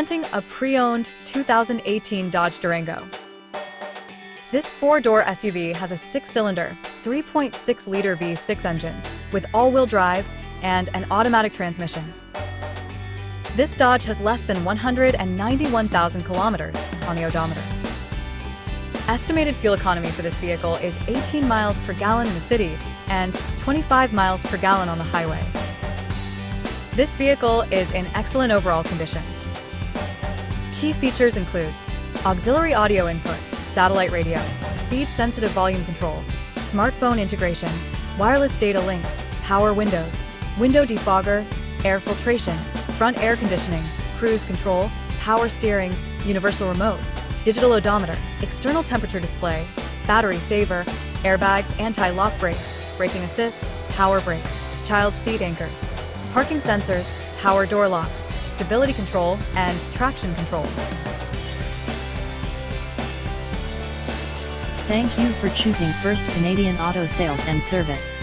presenting a pre-owned 2018 Dodge Durango. This four-door SUV has a six-cylinder, 3.6-liter V6 engine with all-wheel drive and an automatic transmission. This Dodge has less than 191,000 kilometers on the odometer. Estimated fuel economy for this vehicle is 18 miles per gallon in the city and 25 miles per gallon on the highway. This vehicle is in excellent overall condition. Key features include auxiliary audio input, satellite radio, speed-sensitive volume control, smartphone integration, wireless data link, power windows, window defogger, air filtration, front air conditioning, cruise control, power steering, universal remote, digital odometer, external temperature display, battery saver, airbags, anti-lock brakes, braking assist, power brakes, child seat anchors, parking sensors, power door locks, stability control, and traction control. Thank you for choosing First Canadian Auto Sales and Service.